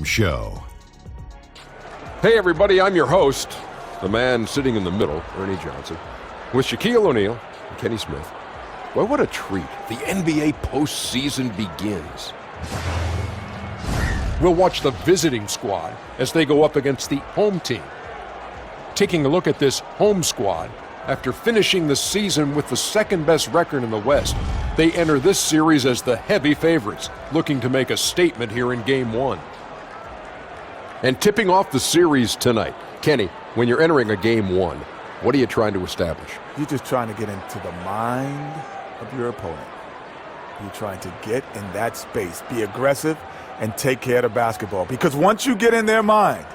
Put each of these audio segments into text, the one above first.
Show. Hey everybody, I'm your host, the man sitting in the middle, Ernie Johnson, with Shaquille O'Neal and Kenny Smith. Well, what a treat. The NBA postseason begins. We'll watch the visiting squad as they go up against the home team. Taking a look at this home squad, after finishing the season with the second-best record in the West, they enter this series as the heavy favorites, looking to make a statement here in Game 1. And tipping off the series tonight, Kenny, when you're entering a Game 1, what are you trying to establish? You're just trying to get into the mind of your opponent. You're trying to get in that space, be aggressive, and take care of the basketball. Because once you get in their mind,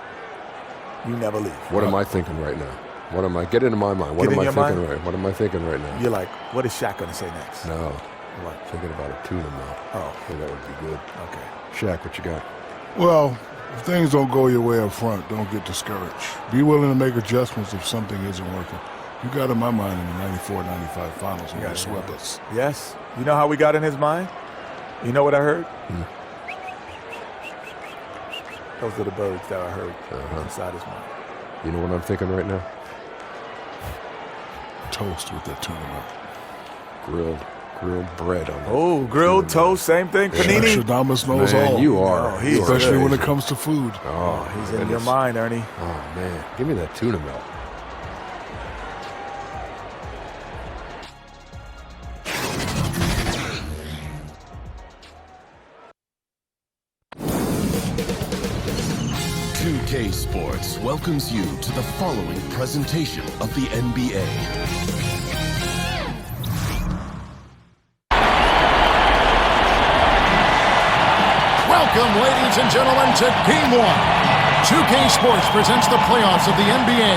you never leave. What am I thinking right now? What am I getting in my mind? What am I thinking right? What am I thinking right now? You're like, what is Shaq going to say next? No. What? Thinking about a tuna melt. Oh. Hey, that would be good. Okay. Shaq, what you got? Well, if things don't go your way up front, don't get discouraged. Be willing to make adjustments if something isn't working. You got in my mind in the 94-95 finals when you swept us. Yes. You know how we got in his mind? You know what I heard? Those are the birds that I heard inside his mind. You know what I'm thinking right now? Toast with that tuna melt. Grilled bread on that. Oh, grilled toast, same thing. Panini. Stradamus knows Man, all. you are. Especially when it comes to food. Oh, He's in your mind, Ernie. Oh, man. Give me that tuna melt. K Sports welcomes you to the following presentation of the NBA. Welcome, ladies and gentlemen, to Game 1. 2K Sports presents the playoffs of the NBA.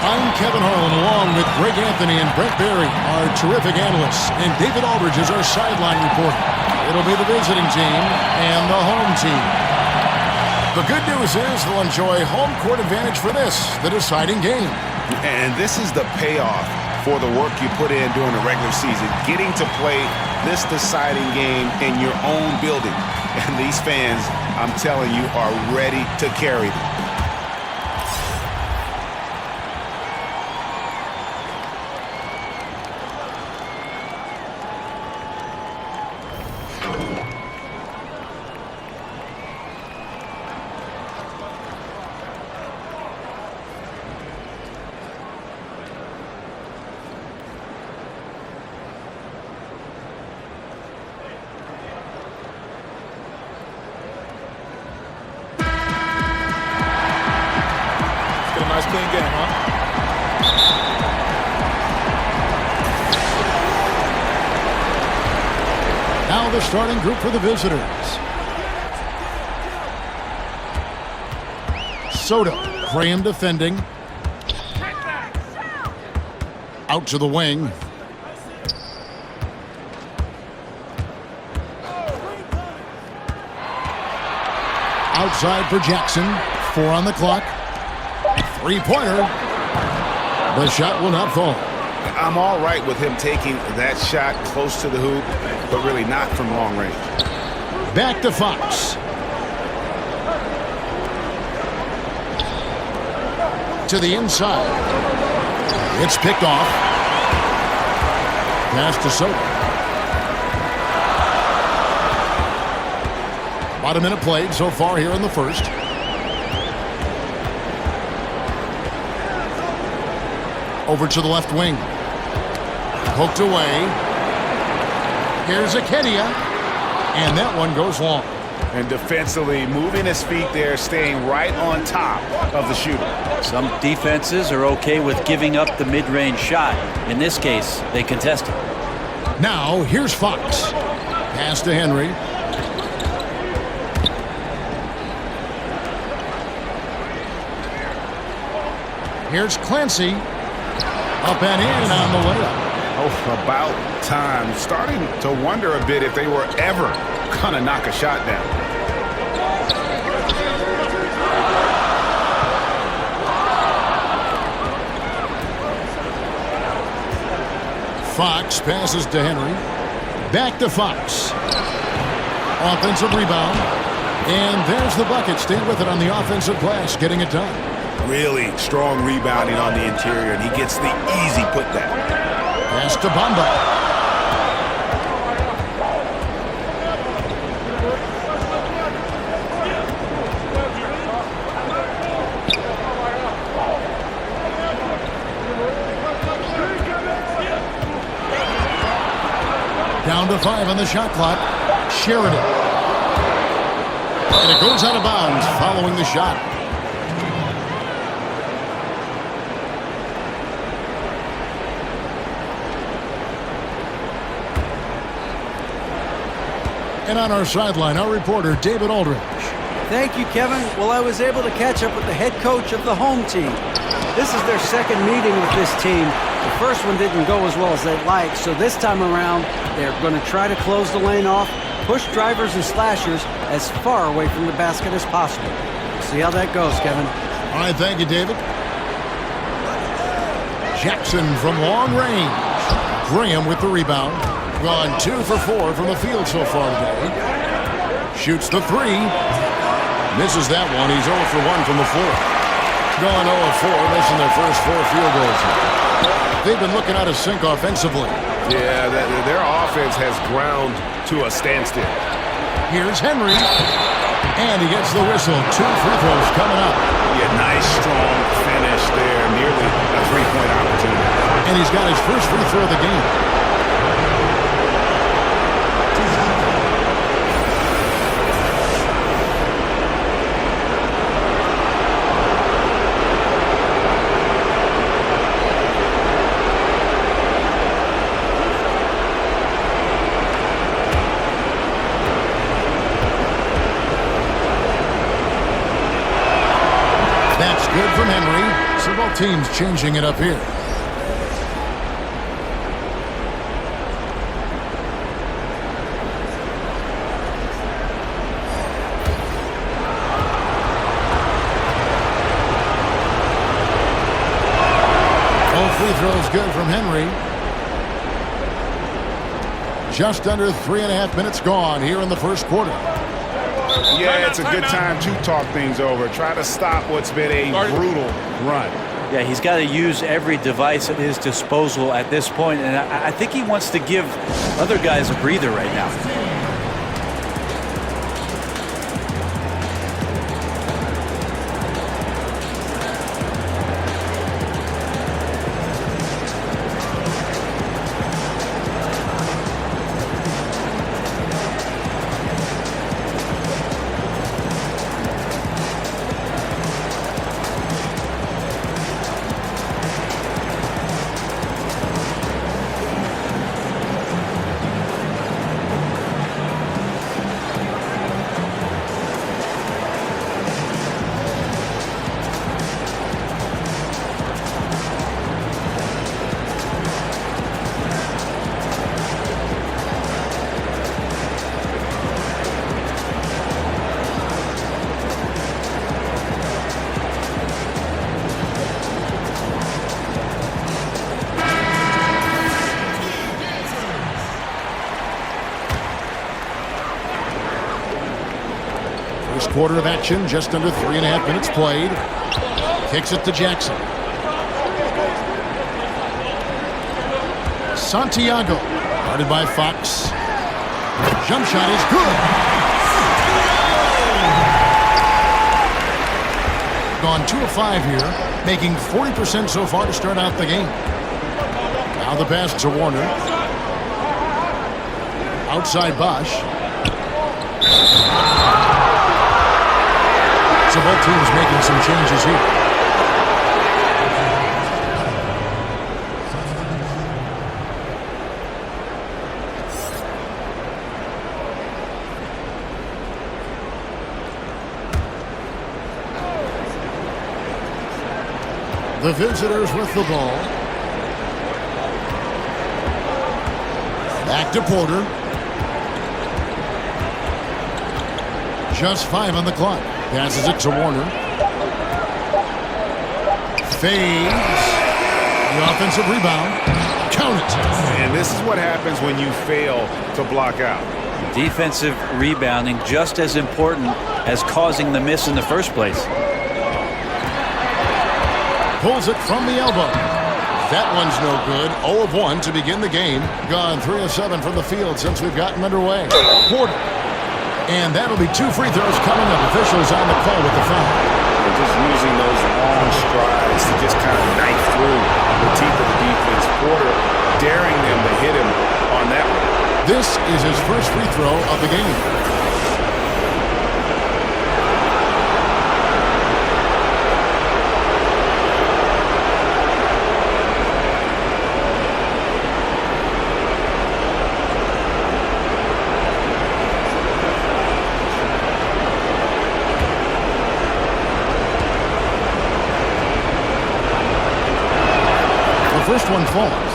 I'm Kevin Harlan, along with Greg Anthony and Brent Barry, our terrific analysts, and David Aldridge is our sideline reporter. It'll be the visiting team and the home team. The good news is they'll enjoy home court advantage for this, the deciding game. And this is the payoff for the work you put in during the regular season, getting to play this deciding game in your own building. And these fans, I'm telling you, are ready to carry them. Nice clean game, huh? Now the starting group for the visitors. Soto, Graham defending. Out to the wing. Outside for Jackson. 4 on the clock. Three-pointer. The shot will not fall. I'm all right with him taking that shot close to the hoop, but really not from long range. Back to Fox. To the inside. It's picked off. Pass to Soto. About a minute played so far here in the first. Over to the left wing. Poked away. Here's Akedia. And that one goes long. And defensively, moving his feet there, staying right on top of the shooter. Some defenses are okay with giving up the mid-range shot. In this case, they contest it. Now, here's Fox. Pass to Henry. Here's Clancy. Up and in on the layup. Oh, about time. Starting to wonder a bit if they were ever going to knock a shot down. Fox passes to Henry. Back to Fox. Offensive rebound. And there's the bucket. Stay with it on the offensive glass, getting it done. Really strong rebounding on the interior, and he gets the easy putback. Pass to Bamba. Down to 5 on the shot clock. Sheridan. And it goes out of bounds following the shot. And on our sideline, our reporter, David Aldridge. Thank you, Kevin. Well, I was able to catch up with the head coach of the home team. This is their second meeting with this team. The first one didn't go as well as they'd like, so this time around, they're going to try to close the lane off, push drivers and slashers as far away from the basket as possible. See how that goes, Kevin. All right, thank you, David. Jackson from long range. Graham with the rebound. Gone 2 for 4 from the field so far today. Shoots the 3. Misses that one. He's 0 for 1 from the floor. Going 0 of 4, missing their first 4 field goals. They've been looking out of sync offensively. Yeah, their offense has ground to a standstill. Here's Henry. And he gets the whistle. 2 free throws coming up. Yeah, nice, strong finish there. Nearly a 3-point opportunity. And he's got his first free throw of the game. That's good from Henry. So both teams changing it up here. All free throws good from Henry. Just under 3.5 minutes gone here in the first quarter. Yeah, it's a good time to talk things over. Try to stop what's been a brutal run. Yeah, he's got to use every device at his disposal at this point, and I think he wants to give other guys a breather right now. First quarter of action, just under 3.5 minutes played. Kicks it to Jackson. Santiago, guarded by Fox. Jump shot is good. Gone 2 of 5 here, making 40% so far to start out the game. Now the pass to Warner. Outside Bosch. So both teams making some changes here. The visitors with the ball. Back to Porter. Just 5 on the clock. Passes it to Warner. Fades. The offensive rebound. Count it. And this is what happens when you fail to block out. Defensive rebounding just as important as causing the miss in the first place. Pulls it from the elbow. That one's no good. 0 of 1 to begin the game. Gone 3 of 7 from the field since we've gotten underway. Porter. And that'll be 2 free throws coming up. Officials on the call with the foul. They're just using those long strides to just kind of knife through the teeth of the defense. Porter daring them to hit him on that one. This is his first free throw of the game. First one falls.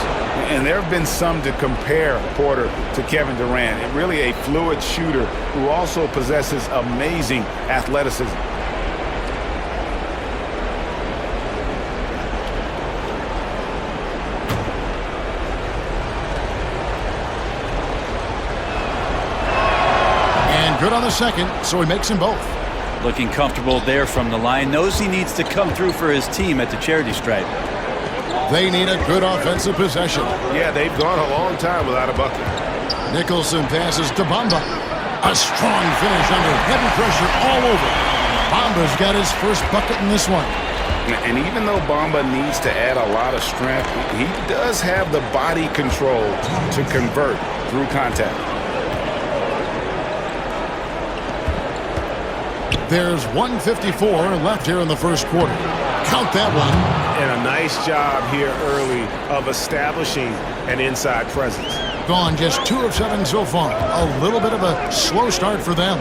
And there have been some to compare Porter to Kevin Durant. And really a fluid shooter who also possesses amazing athleticism. And good on the second, so he makes them both. Looking comfortable there from the line. Knows he needs to come through for his team at the charity stripe. They need a good offensive possession. Yeah, they've gone a long time without a bucket. Nicholson passes to Bamba. A strong finish under heavy pressure all over. Bamba's got his first bucket in this one. And even though Bamba needs to add a lot of strength, he does have the body control to convert through contact. There's 1:54 left here in the first quarter. Count that one. And a nice job here early of establishing an inside presence. Gone just 2 of 7 so far. A little bit of a slow start for them.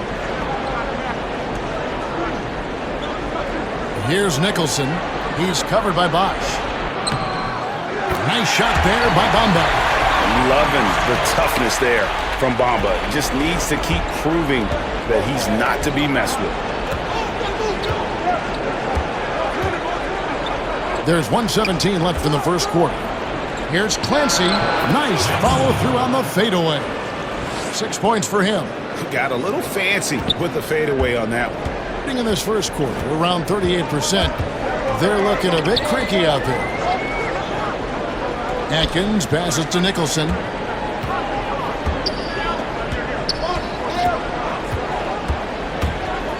Here's Nicholson. He's covered by Bosch. Nice shot there by Bamba. Loving the toughness there from Bamba. Just needs to keep proving that he's not to be messed with. There's 1:17 left in the first quarter. Here's Clancy. Nice follow through on the fadeaway. 6 points for him. Got a little fancy with the fadeaway on that one. In this first quarter, around 38%. They're looking a bit creaky out there. Atkins passes to Nicholson.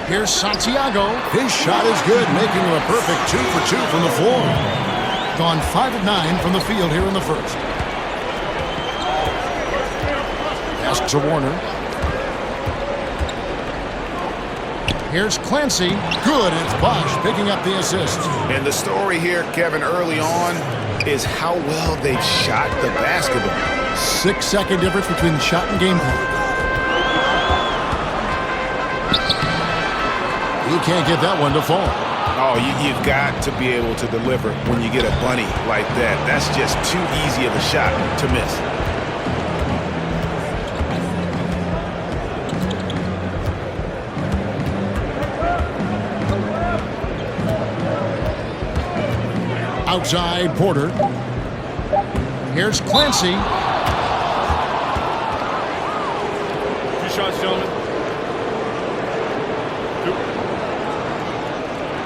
Here's Santiago. His shot is good, making him a perfect 2 for 2 from the floor. Gone 5 of 9 from the field here in the first. Pass to Warner. Here's Clancy. Good. It's Bosch picking up the assist. And the story here, Kevin, early on is how well they've shot the basketball. 6-second difference between the shot and game clock. You can't get that one to fall. Oh, you've got to be able to deliver when you get a bunny like that. That's just too easy of a shot to miss. Outside, Porter. Here's Clancy. 2 shots, gentlemen.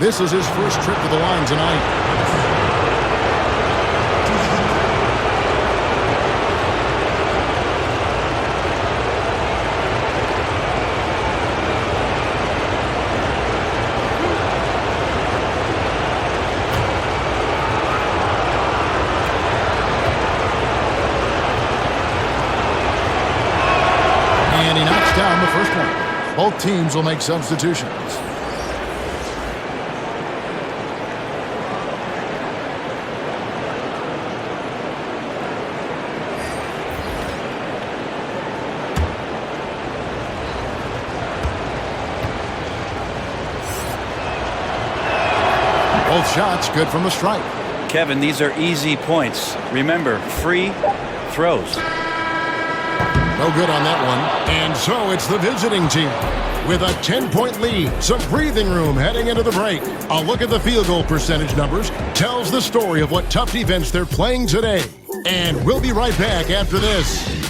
This is his first trip to the line tonight. And he knocks down the first one. Both teams will make substitutions. Both shots good from the stripe. Kevin, these are easy points. Remember, free throws. No good on that one. And so it's the visiting team with a 10-point lead. Some breathing room heading into the break. A look at the field goal percentage numbers tells the story of what tough defense they're playing today. And we'll be right back after this.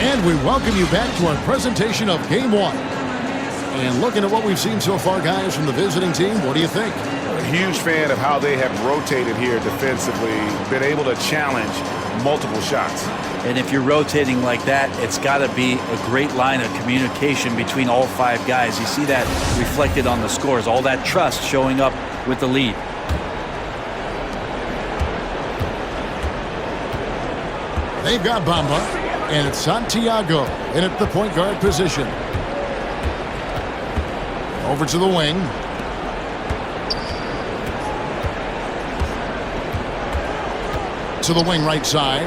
And we welcome you back to our presentation of Game 1. And looking at what we've seen so far, guys, from the visiting team, what do you think? A huge fan of how they have rotated here defensively, been able to challenge multiple shots. And if you're rotating like that, it's got to be a great line of communication between all 5 guys. You see that reflected on the scores, all that trust showing up with the lead. They've got Bamba, and it's Santiago in at the point guard position. Over to the wing. To the wing right side.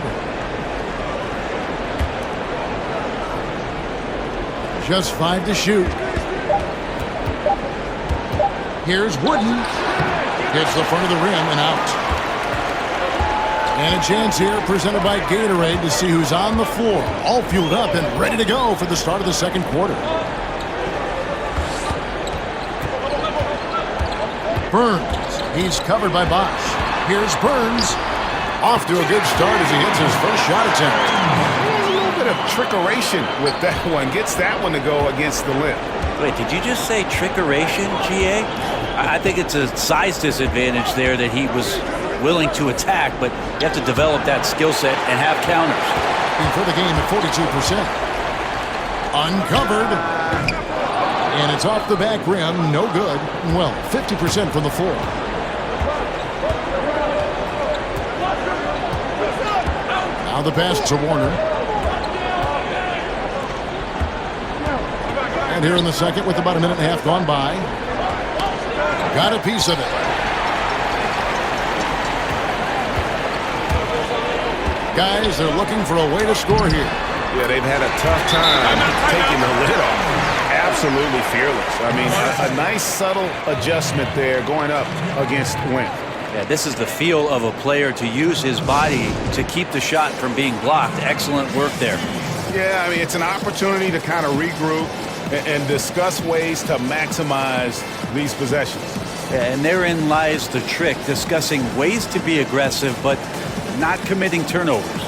Just 5 to shoot. Here's Wooden. Hits the front of the rim and out. And a chance here presented by Gatorade to see who's on the floor. All fueled up and ready to go for the start of the second quarter. Burns. He's covered by Bosch. Here's Burns. Off to a good start as he hits his first shot attempt. There's a little bit of trickeration with that one. Gets that one to go against the lip. Wait, did you just say trickeration, GA? I think it's a size disadvantage there that he was willing to attack, but you have to develop that skill set and have counters. And for the game at 42%. Uncovered. And it's off the back rim. No good. Well, 50% from the floor. Now the pass to Warner. And here in the second with about a minute and a half gone by. Got a piece of it. Guys, they're looking for a way to score here. Yeah, they've had a tough time taking the lid off. Absolutely fearless. I mean, a nice subtle adjustment there going up against Wink. Yeah, this is the feel of a player to use his body to keep the shot from being blocked. Excellent work there. Yeah, I mean, it's an opportunity to kind of regroup and discuss ways to maximize these possessions. Yeah, and therein lies the trick, discussing ways to be aggressive, but not committing turnovers.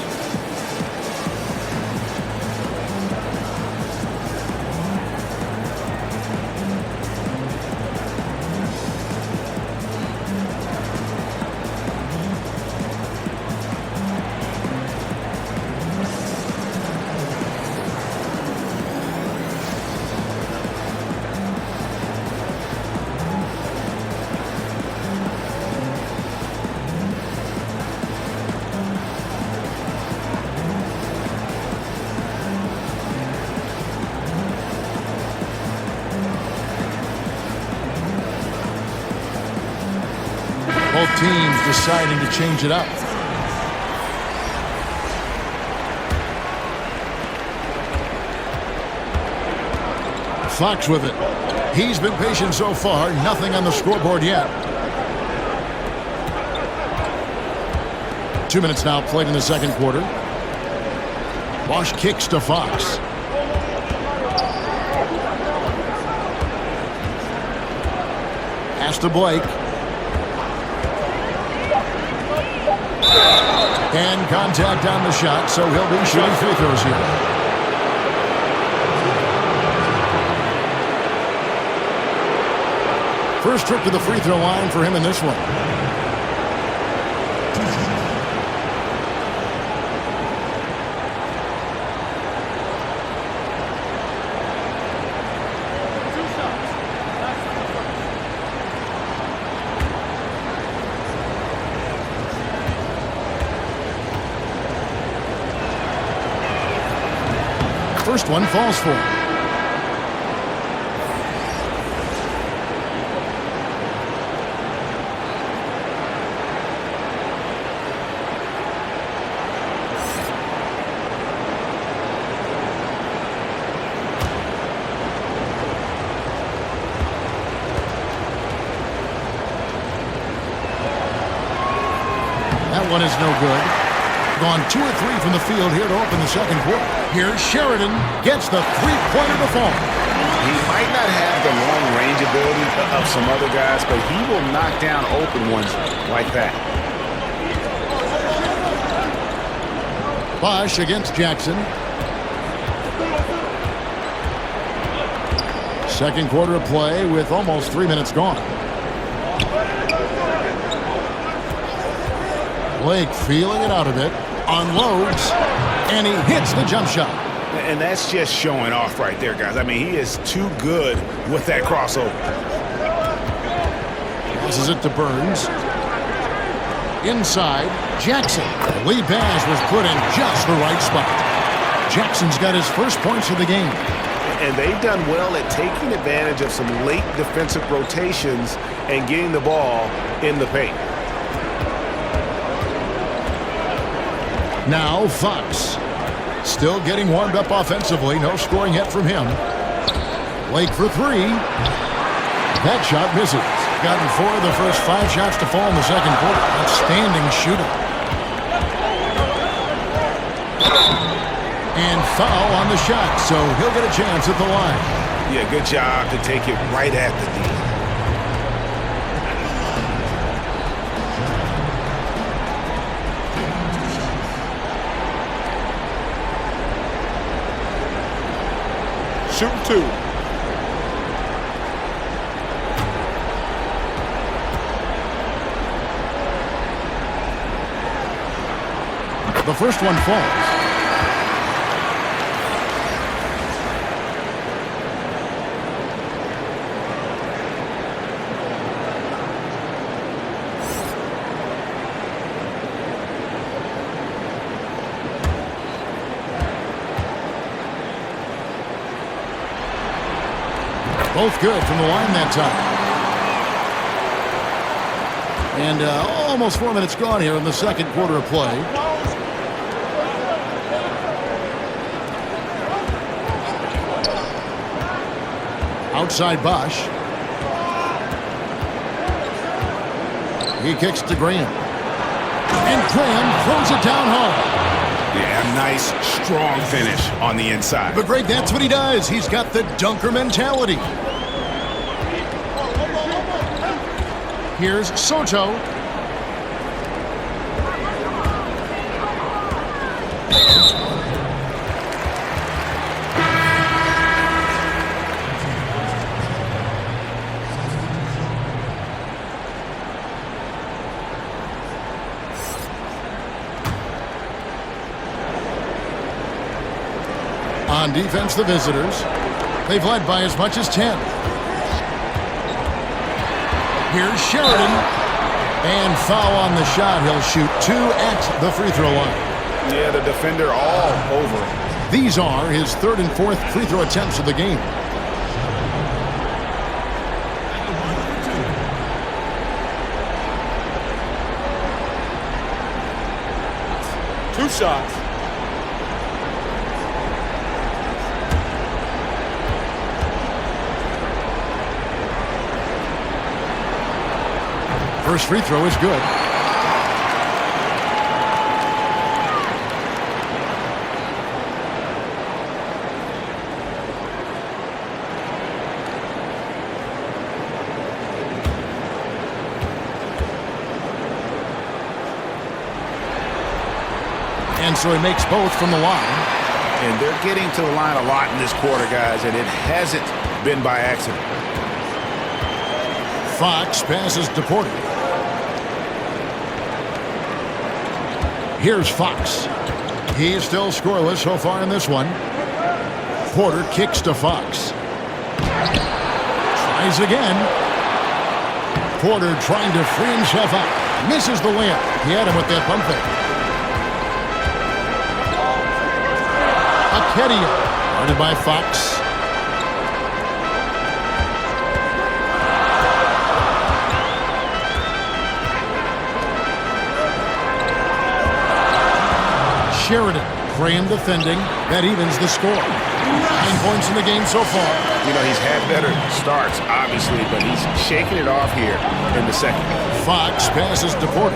Both teams deciding to change it up. Fox with it. He's been patient so far. Nothing on the scoreboard yet. 2 minutes now played in the second quarter. Bosch kicks to Fox. Pass to Blake. And contact on the shot, so he'll be shooting free throws here. First trip to the free throw line for him in this one. First one falls for him. That one is no good. Gone 2 or 3 from the field here to open the second quarter. Here's Sheridan, gets the three-pointer to fall. He might not have the long-range ability of some other guys, but he will knock down open ones like that. Bosch against Jackson. Second quarter of play with almost 3 minutes gone. Blake feeling it out a bit, unloads, and he hits the jump shot. And that's just showing off right there, guys. I mean, he is too good with that crossover. Passes it to Burns. Inside, Jackson. The lead pass was put in just the right spot. Jackson's got his first points of the game. And they've done well at taking advantage of some late defensive rotations and getting the ball in the paint. Now Fox. Still getting warmed up offensively. No scoring yet from him. Blake for three. That shot misses. Gotten 4 of the first 5 shots to fall in the second quarter. Outstanding shooting. And foul on the shot, so he'll get a chance at the line. Yeah, good job to take it right at the D. Shooting 2. The first one falls. Both good from the line that time. And almost 4 minutes gone here in the second quarter of play. Outside Bosch. He kicks to Graham. And Graham throws it down home. Yeah, nice, strong finish on the inside. But Greg, that's what he does. He's got the dunker mentality. Here's Soto. On defense, the visitors. They've led by as much as 10. Here's Sheridan. And foul on the shot. He'll shoot 2 at the free throw line. Yeah, the defender all over him. These are his 3rd and 4th free throw attempts of the game. Two shots. First free throw is good. And so he makes both from the line. And they're getting to the line a lot in this quarter, guys, and it hasn't been by accident. Fox passes to Porter. Here's Fox. He's still scoreless so far in this one. Porter kicks to Fox. Tries again. Porter trying to free himself up. Misses the layup. He had him with that pump fake. Akedia, guarded by Fox. Sheridan, Graham defending. That evens the score. 9 points in the game so far. You know, he's had better starts, obviously, but he's shaking it off here in the second. Fox passes to Porter.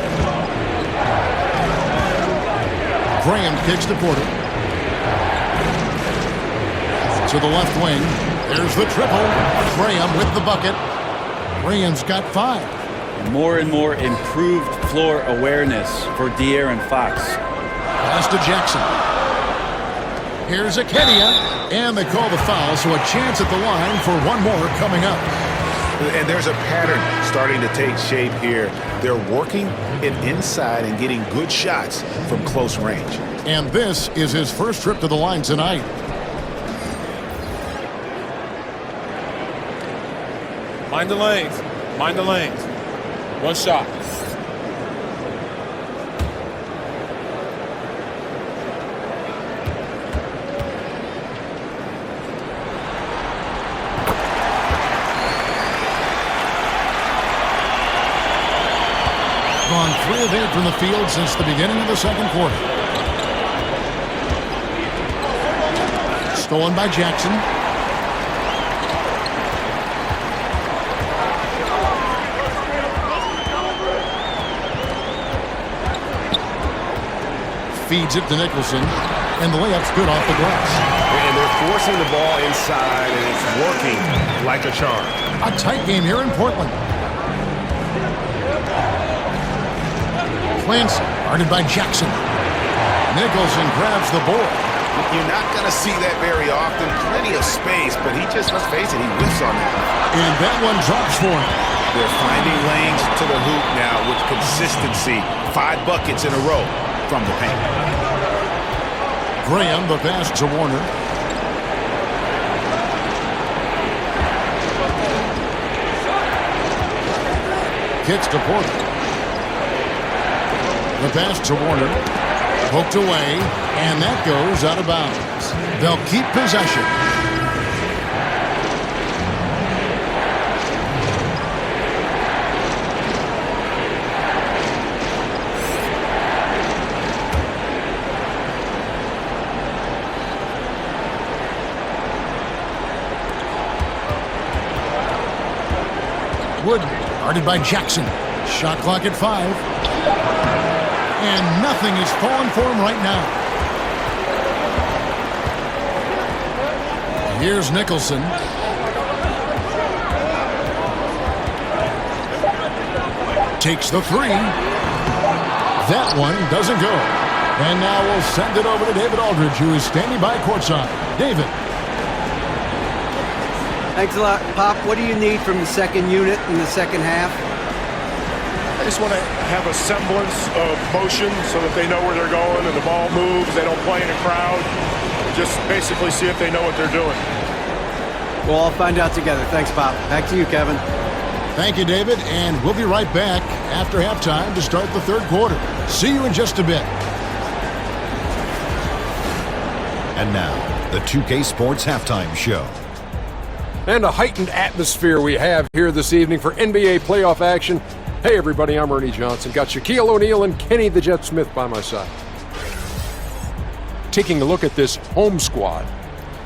Graham kicks to Porter. To the left wing. There's the triple. Graham with the bucket. Graham's got 5. More and more improved floor awareness for De'Aaron Fox. Pass to Jackson. Here's Akedia, and they call the foul, so a chance at the line for one more coming up. And there's a pattern starting to take shape here. They're working it inside and getting good shots from close range. And this is his first trip to the line tonight. Mind the lanes. Mind the lanes. One shot. Gone 3 of 8 from the field since the beginning of the second quarter. Stolen by Jackson. Feeds it to Nicholson, and the layup's good off the glass. And they're forcing the ball inside, and it's working like a charm. A tight game here in Portland. Clancy, guarded by Jackson. Nicholson grabs the board. You're not going to see that very often. Plenty of space, but he just, let's face it, he whiffs on that. And that one drops for him. They're finding lanes to the hoop now with consistency. 5 buckets in a row from the paint. Graham, the pass to Warner. Kicks to Porter. The pass to Warner. Poked away, and that goes out of bounds. They'll keep possession. Wood, guarded by Jackson. Shot clock at 5. And nothing is falling for him right now. Here's Nicholson. Takes the 3. That one doesn't go. And now we'll send it over to David Aldridge, who is standing by courtside. David. Thanks a lot, Pop. What do you need from the second unit in the second half? I just want to have a semblance of motion so that they know where they're going and the ball moves. They don't play in a crowd. Just basically see if they know what they're doing. We'll all find out together. Thanks, Pop. Back to you, Kevin. Thank you, David. And we'll be right back after halftime to start the third quarter. See you in just a bit. And now, the 2K Sports Halftime Show. And a heightened atmosphere we have here this evening for NBA playoff action. Hey everybody, I'm Ernie Johnson. Got Shaquille O'Neal and Kenny the Jet Smith by my side. Taking a look at this home squad,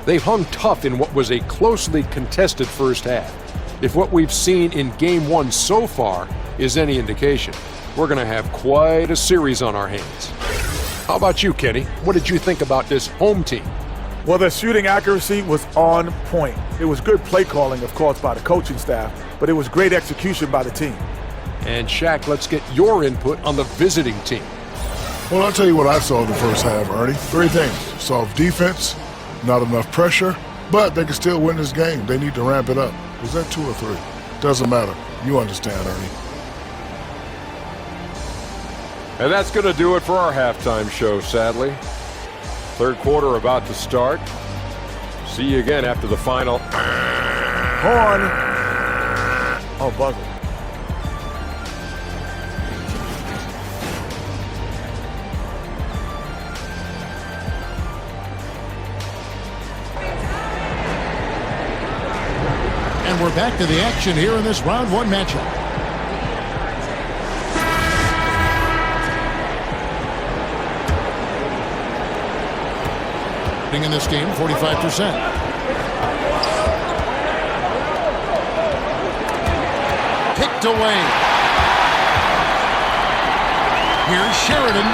they've hung tough in what was a closely contested first half. If what we've seen in Game 1 so far is any indication, we're going to have quite a series on our hands. How about you, Kenny? What did you think about this home team? Well, their shooting accuracy was on point. It was good play calling, of course, by the coaching staff, but it was great execution by the team. And Shaq, let's get your input on the visiting team. Well, I'll tell you what I saw in the first half, Ernie. 3 things. Soft defense, not enough pressure, but they can still win this game. They need to ramp it up. Was that 2 or 3? Doesn't matter. You understand, Ernie. And that's going to do it for our halftime show, sadly. Third quarter about to start. See you again after the final. Horn. Oh, buzzer. And we're back to the action here in this round 1 matchup. In this game, 45%. Picked away. Here's Sheridan.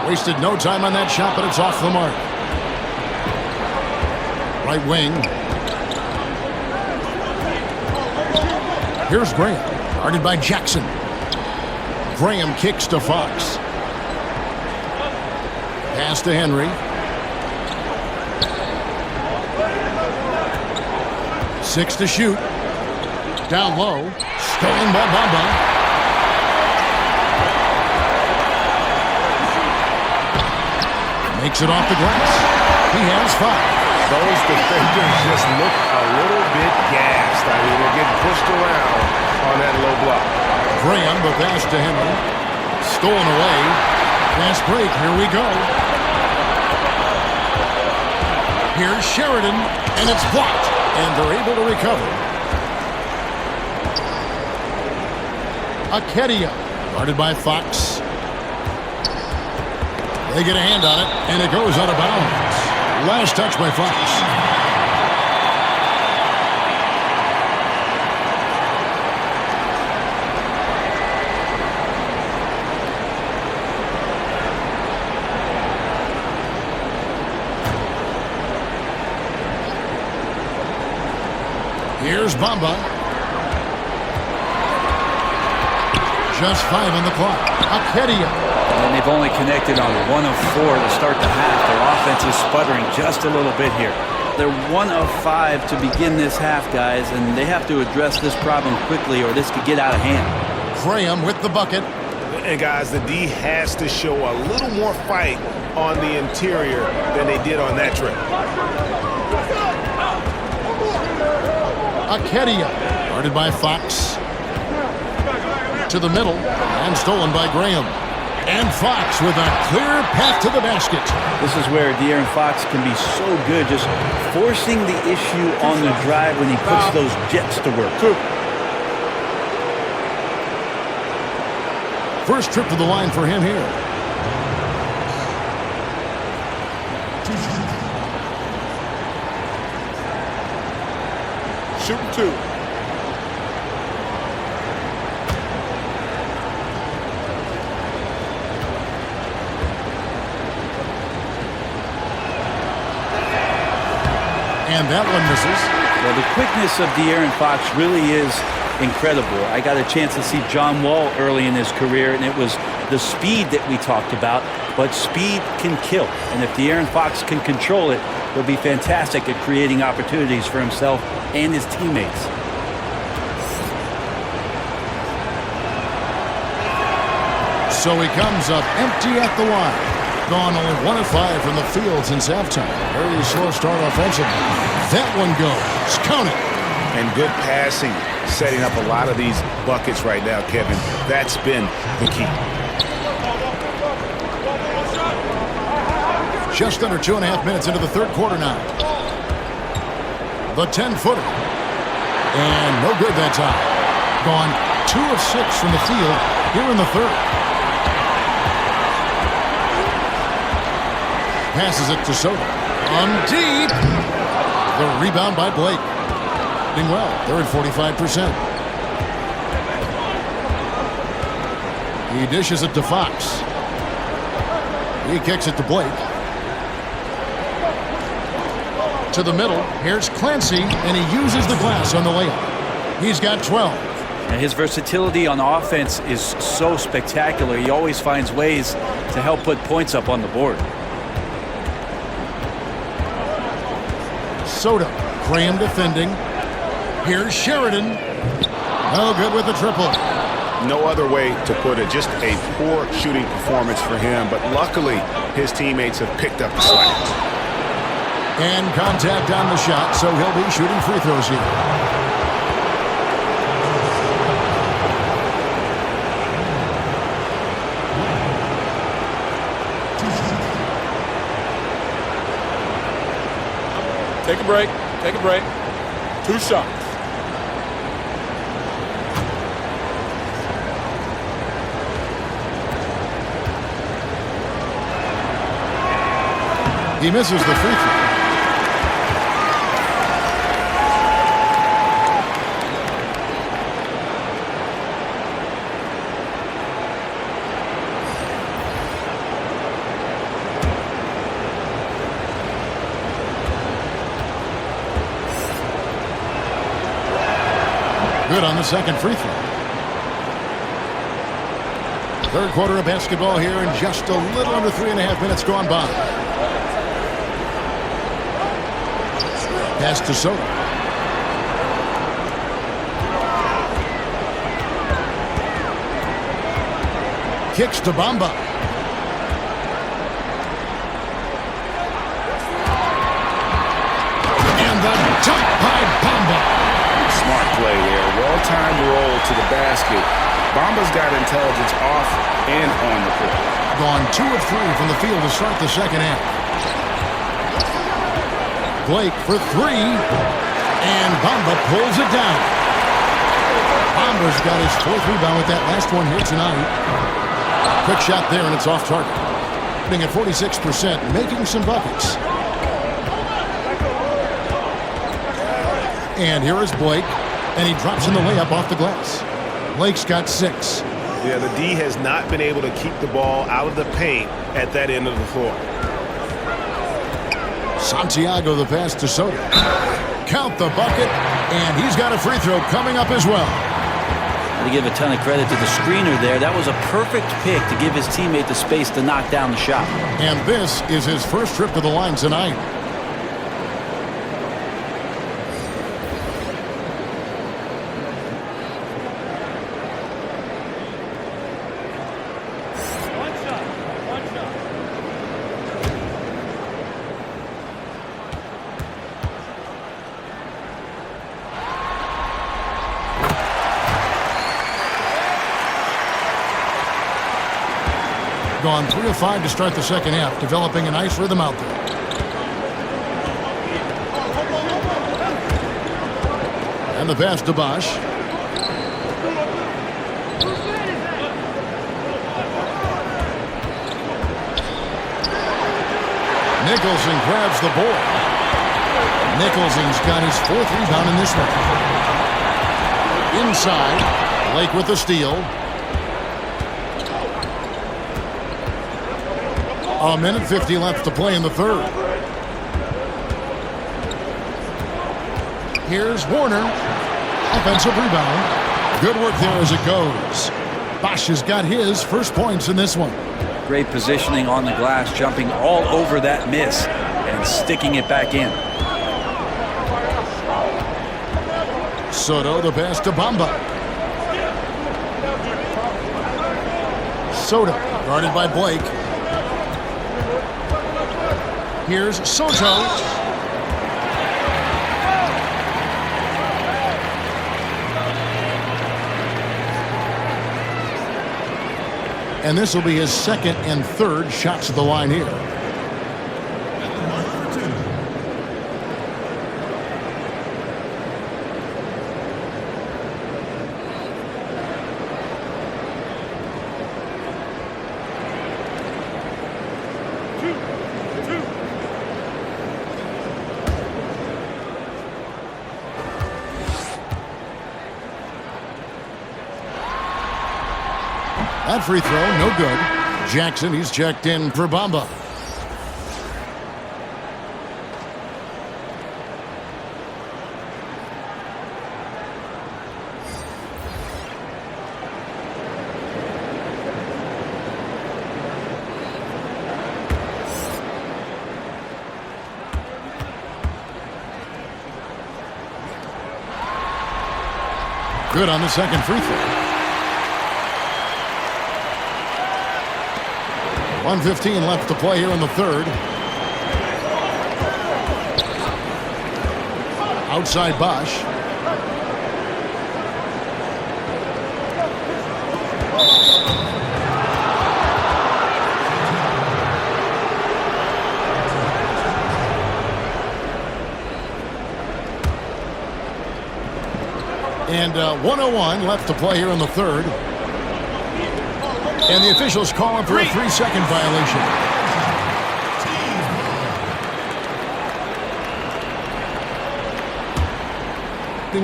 Wasted no time on that shot, but it's off the mark. Right wing. Here's Graham, guarded by Jackson. Graham kicks to Fox. Pass to Henry. 6 to shoot. Down low. Stolen by Bamba. Makes it off the glass. He has 5. Those defenders just look a little bit gassed. I mean, they're getting pushed around on that low block. Graham, the pass to Henry. Stolen away. Fast break. Here we go. Here's Sheridan, and it's blocked. And they're able to recover. Akedia, guarded by Fox. They get a hand on it, and it goes out of bounds. Last touch by Fox. Here's Bamba. Just 5 on the clock. Akedia. And they've only connected on 1 of 4 to start the half. Their offense is sputtering just a little bit here. They're 1 of 5 to begin this half, guys, and they have to address this problem quickly or this could get out of hand. Graham with the bucket. And guys, the D has to show a little more fight on the interior than they did on that trip. Akedia, guarded by Fox. To the middle, and stolen by Graham. And Fox with a clear path to the basket. This is where De'Aaron Fox can be so good, just forcing the issue on the drive when he puts those jets to work. First trip to the line for him here. Shooting 2. And that one misses. Well, the quickness of De'Aaron Fox really is incredible. I got a chance to see John Wall early in his career, and it was the speed that we talked about, but speed can kill. And if De'Aaron Fox can control it, he'll be fantastic at creating opportunities for himself and his teammates. So he comes up empty at the line. Gone only 1 of 5 from the field since halftime. Very slow start offensively. That one goes. Count it. And good passing, setting up a lot of these buckets right now, Kevin. That's been the key. Just under 2.5 minutes into the third quarter now. The 10-footer. And no good that time. Gone 2 of 6 from the field here in the third. Passes it to Soto. On deep. The rebound by Blake. Doing well. They're at 45%. He dishes it to Fox. He kicks it to Blake. To the middle. Here's Clancy, and he uses the glass on the layup. He's got 12. And his versatility on offense is so spectacular. He always finds ways to help put points up on the board. Soto. Graham defending. Here's Sheridan. No good with the triple. No other way to put it. Just a poor shooting performance for him. But luckily, his teammates have picked up the slack. And contact on the shot, so he'll be shooting free throws here. Take a break. Take a break. 2 shots. He misses the free throw. Good on the second free throw. Third quarter of basketball here, and just a little under 3.5 minutes gone by. Pass to Soto. kicks to Bamba. And the dunk by Bamba. Smart play there. Well-timed roll to the basket. Bamba's got intelligence off and on the court. Gone 2 of 3 from the field to start the second half. Blake for 3. And Bamba pulls it down. Bamba's got his 4th rebound with that last one here tonight. Quick shot there, and it's off target. Being at 46%, making some buckets. And here is Blake, and he drops in the layup off the glass. Blake's got 6. Yeah, the D has not been able to keep the ball out of the paint at that end of the floor. Santiago the pass to Soto. Count the bucket, and he's got a free throw coming up as well. To give a ton of credit to the screener there. That was a perfect pick to give his teammate the space to knock down the shot. And this is his first trip to the line tonight. Gone 3 of 5 to start the second half, developing a nice rhythm out there. And the pass to Bosch. Nicholson grabs the board. Nicholson's got his 4th rebound in this one. Inside, Blake with the steal. A minute 50 left to play in the third. Here's Warner. Offensive rebound. Good work there as it goes. Bosch has got his first points in this one. Great positioning on the glass, jumping all over that miss and sticking it back in. Soto the pass to Bamba. Soto guarded by Blake. Here's Soto. And this will be his 2nd and 3rd shots at the line here. That free throw, no good. Jackson, he's checked in for Bamba. Good on the second free throw. 1:15 left to play here in the third. Outside Bosch. And 1:01 left to play here in the third. And the officials call him for a 3-second violation.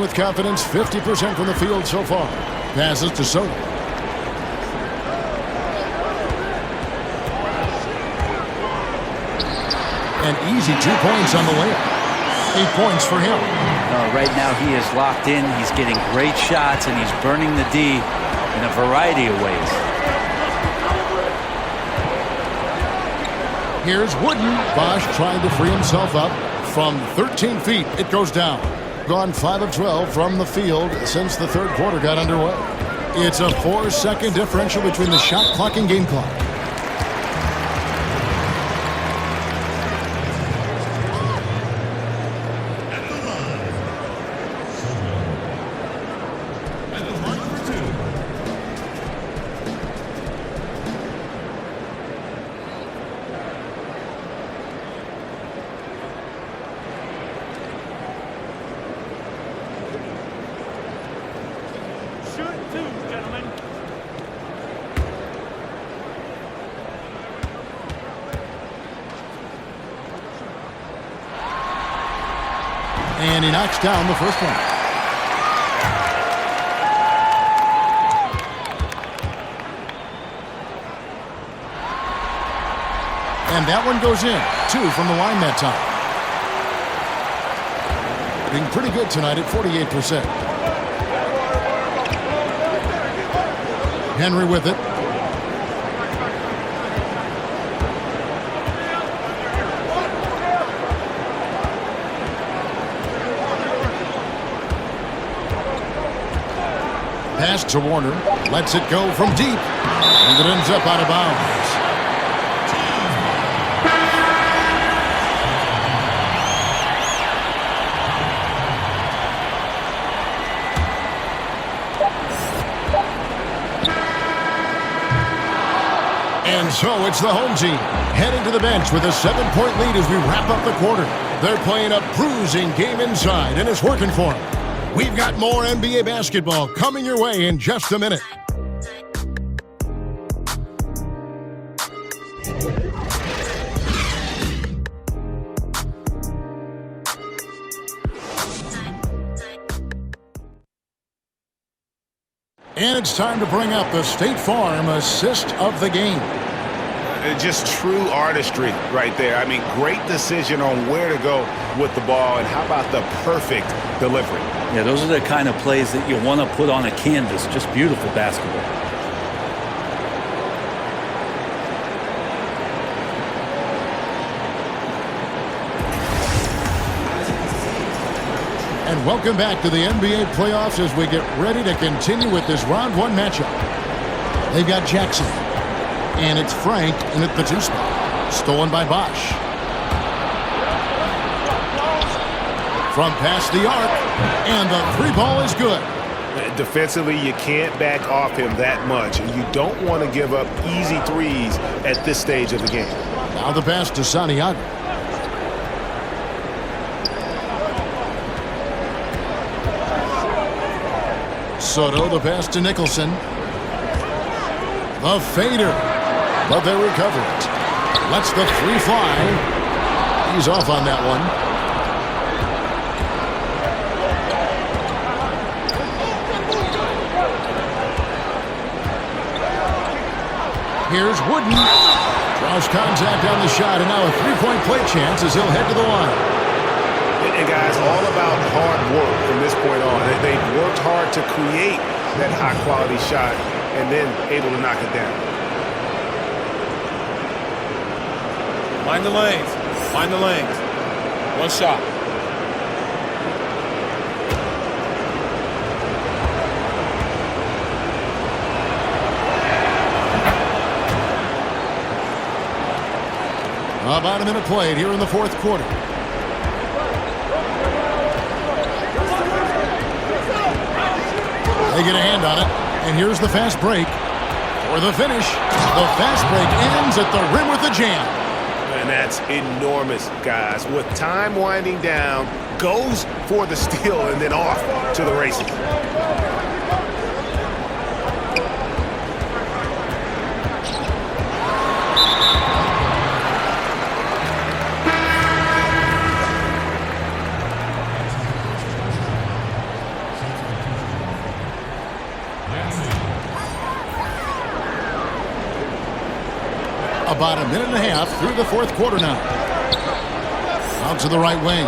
With confidence, 50% from the field so far. Passes to Soto. An easy 2 points on the layup. 8 points for him. Right now he is locked in. He's getting great shots, and he's burning the D in a variety of ways. Here's Wooden. Bosch trying to free himself up from 13 feet. It goes down. Gone 5 of 12 from the field since the third quarter got underway. It's a 4-second differential between the shot clock and game clock. And he knocks down the first one. And that one goes in. 2 from the line that time. Being pretty good tonight at 48%. Henry with it. Pass to Warner. Lets it go from deep. And it ends up out of bounds. And so it's the home team heading to the bench with a 7-point lead as we wrap up the quarter. They're playing a bruising game inside, and it's working for them. We've got more NBA basketball coming your way in just a minute. And it's time to bring up the State Farm assist of the game. Just true artistry right there. I mean, great decision on where to go with the ball, and how about the perfect delivery? Yeah, those are the kind of plays that you want to put on a canvas. Just beautiful basketball. And welcome back to the NBA playoffs as we get ready to continue with this round 1 matchup. They've got Jackson. And it's Frank in at the 2 spot. Stolen by Bosch. From past the arc. And the 3-ball is good. Defensively, you can't back off him that much. And you don't want to give up easy threes at this stage of the game. Now the pass to Santiago. Soto, the pass to Nicholson. The fader. But they recover it. Lets the 3 fly. He's off on that one. Here's Wooden. Draws contact on the shot, and now a 3-point play chance as he'll head to the line. And guys, all about hard work from this point on. They've worked hard to create that high-quality shot and then able to knock it down. Mind the lanes. Mind the lanes. 1 shot. About a minute played here in the 4th quarter. They get a hand on it, and here's the fast break for the finish. The fast break ends at the rim with a jam. And that's enormous, guys. With time winding down, goes for the steal and then off to the races. About a minute and a half through the 4th quarter now. Out to the right wing.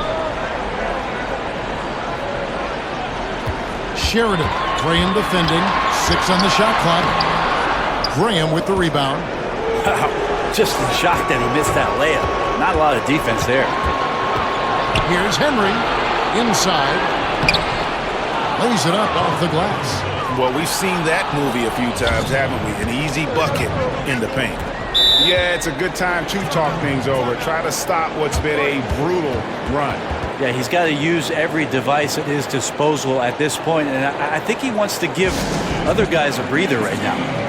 Sheridan. Graham defending. 6 on the shot clock. Graham with the rebound. Wow. Just in shock that he missed that layup. Not a lot of defense there. Here's Henry. Inside. Lays it up off the glass. Well, we've seen that movie a few times, haven't we? An easy bucket in the paint. Yeah, it's a good time to talk things over. Try to stop what's been a brutal run. Yeah, he's got to use every device at his disposal at this point, and I think he wants to give other guys a breather right now.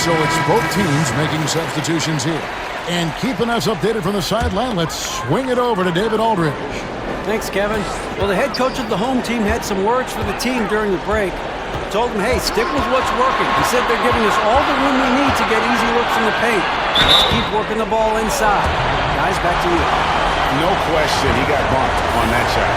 So it's both teams making substitutions here. And keeping us updated from the sideline, let's swing it over to David Aldridge. Thanks, Kevin. Well, the head coach of the home team had some words for the team during the break. Told them, hey, stick with what's working. He said they're giving us all the room we need to get easy looks in the paint. Let's keep working the ball inside. Guys, back to you. No question, he got bumped on that shot.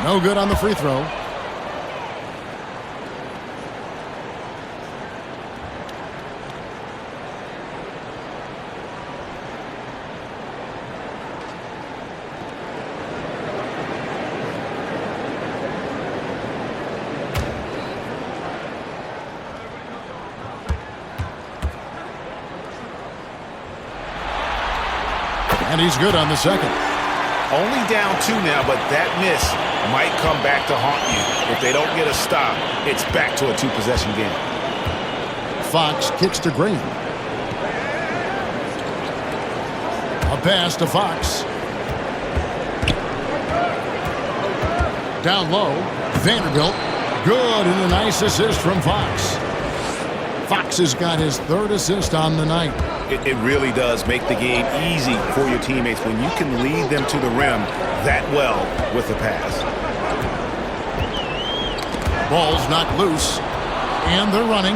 No good on the free throw. And he's good on the second. Only down 2 now, but that miss might come back to haunt you. If they don't get a stop, it's back to a 2-possession game. Fox kicks to Green. A pass to Fox. Down low, Vanderbilt. Good, and a nice assist from Fox. Fox has got his 3rd assist on the night. It really does make the game easy for your teammates when you can lead them to the rim that well with the pass. Ball's knocked loose, and they're running.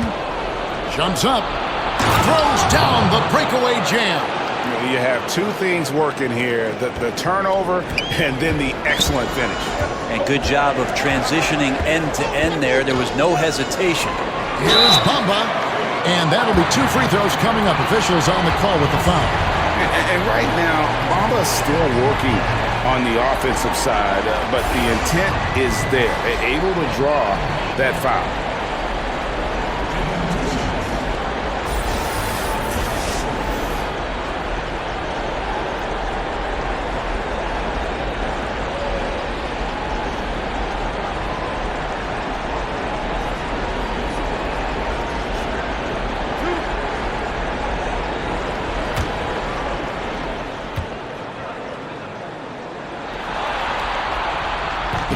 Jumps up, throws down the breakaway jam. You have 2 things working here, the turnover and then the excellent finish. And good job of transitioning end to end there. There was no hesitation. Here's Bamba. And that'll be 2 free throws coming up. Officials on the call with the foul. And right now, Bamba's still working on the offensive side, but the intent is there. Able to draw that foul.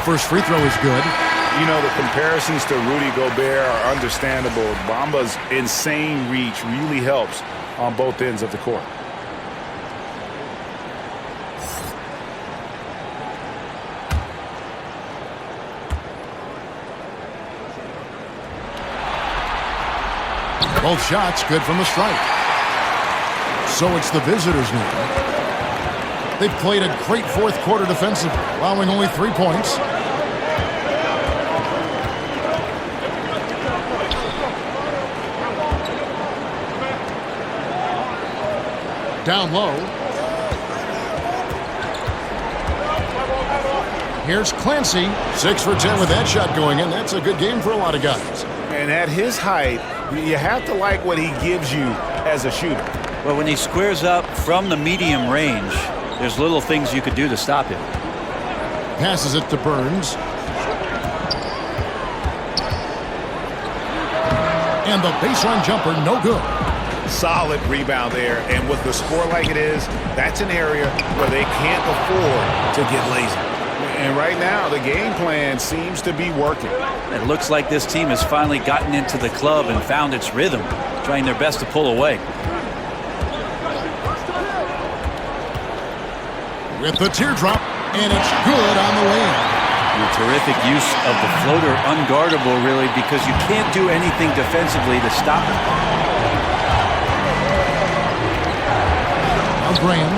First free throw is good. You know, the comparisons to Rudy Gobert are understandable. Bamba's insane reach really helps on both ends of the court. Both shots good from the stripe. So it's the visitors now. They've played a great 4th quarter defensively, allowing only 3 points. Down low. Here's Clancy. 6 for 10 with that shot going in. That's a good game for a lot of guys. And at his height, you have to like what he gives you as a shooter. Well, when he squares up from the medium range, there's little things you could do to stop him. Passes it to Burns. And the baseline jumper, no good. Solid rebound there, and with the score like it is, that's an area where they can't afford to get lazy. And right now, the game plan seems to be working. It looks like this team has finally gotten into the club and found its rhythm, trying their best to pull away. With the teardrop, and it's good on the way. Terrific use of the floater, unguardable really, because you can't do anything defensively to stop it. Now Graham.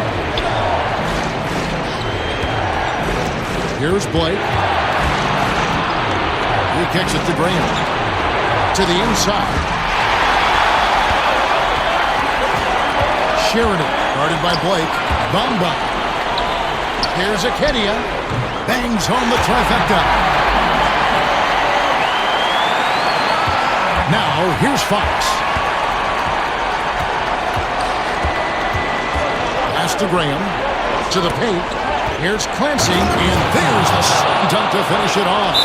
Here's Blake. He kicks it to Graham. To the inside. Sheridan, guarded by Blake. Bamba. Here's Akedia. Bangs home the trifecta. Now, here's Fox. Pass to Graham. To the paint. Here's Clancy. And there's the slam dunk to finish it off.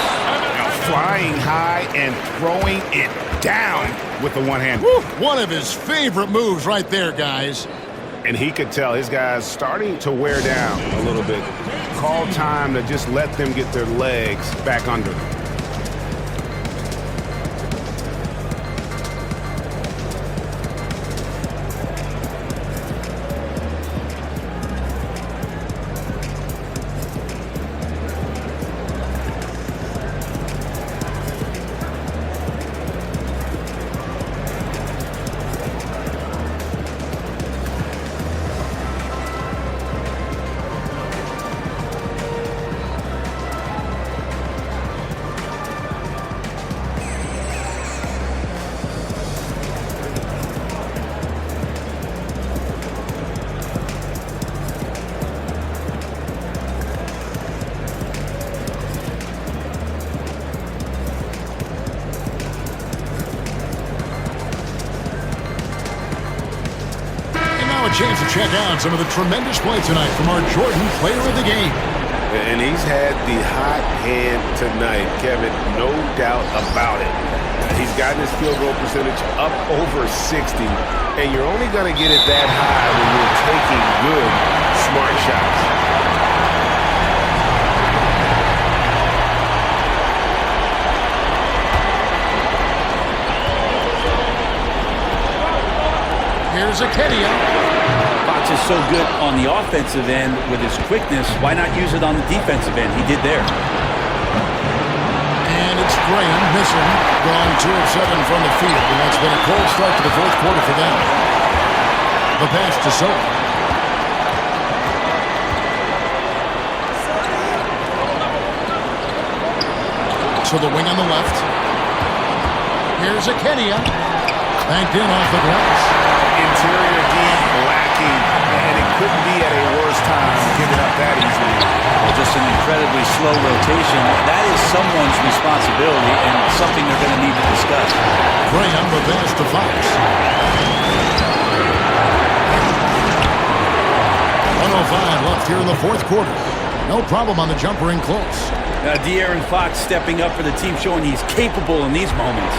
Now flying high and throwing it down with the one hand. One of his favorite moves right there, guys. And he could tell his guys starting to wear down a little bit. Call time to just let them get their legs back under them. Chance to check out some of the tremendous play tonight from our Jordan Player of the Game. And he's had the hot hand tonight, Kevin, no doubt about it. He's gotten his field goal percentage up over 60, and you're only going to get it that high when you're taking good, smart shots. Here's Akedia. Fox is so good on the offensive end with his quickness. Why not use it on the defensive end? He did there. And it's Graham missing. Gone 2 of 7 from the field. And that's been a cold start to the fourth quarter for them. The pass to Zoe. To the wing on the left. Here's Akedia. Banked in off the glass. Interior deep, lacking, and it couldn't be at a worse time giving up that easily. Well, just an incredibly slow rotation. That is someone's responsibility and something they're going to need to discuss. Graham the pass to Fox. 1:05 left here in the fourth quarter. No problem on the jumper in close. De'Aaron Fox stepping up for the team, showing he's capable in these moments.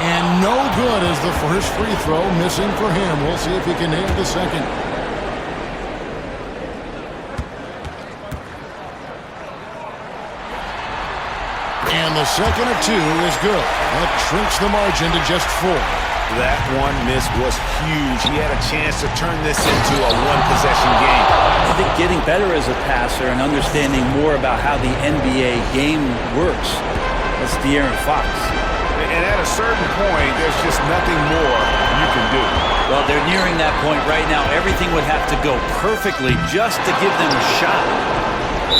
And no good as the first free throw missing for him. We'll see if he can nail the second. And the second of 2 is good. That shrinks the margin to just 4. That one miss was huge. He had a chance to turn this into a one-possession game. I think getting better as a passer and understanding more about how the NBA game works. That's De'Aaron Fox. And at a certain point, there's just nothing more you can do. Well, they're nearing that point right now. Everything would have to go perfectly just to give them a shot.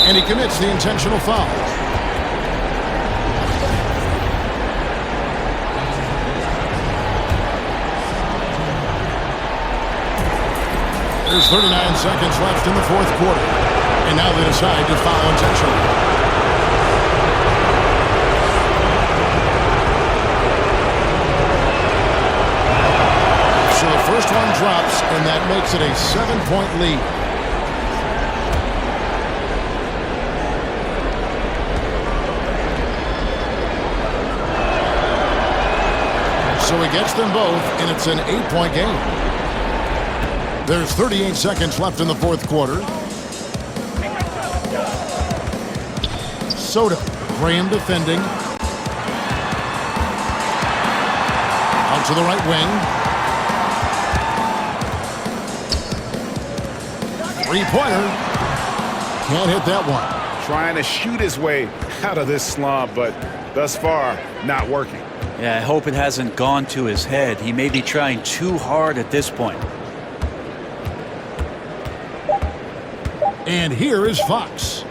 And he commits the intentional foul. There's 39 seconds left in the fourth quarter. And now they decide to foul intentionally. So the first one drops, and that makes it a 7-point lead. So he gets them both, and it's an 8-point game. There's 38 seconds left in the fourth quarter. Soto, Graham defending. Out to the right wing. Three-pointer. Can't hit that one. Trying to shoot his way out of this slump, but thus far, not working. Yeah, I hope it hasn't gone to his head. He may be trying too hard at this point. And here is Fox.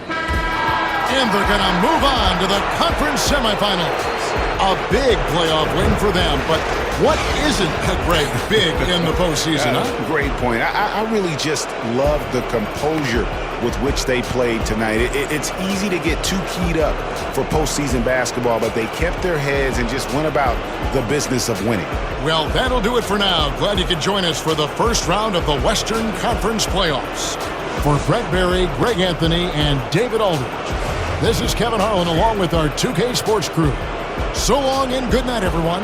And they're going to move on to the conference semifinals. A big playoff win for them, but what isn't a great big in the postseason? Great point. I really just love the composure with which they played tonight. It's easy to get too keyed up for postseason basketball, but they kept their heads and just went about the business of winning. Well, that'll do it for now. Glad you could join us for the first round of the Western Conference playoffs. For Brett Berry, Greg Anthony, and David Aldridge, this is Kevin Harlan along with our 2K Sports crew. So long and good night, everyone.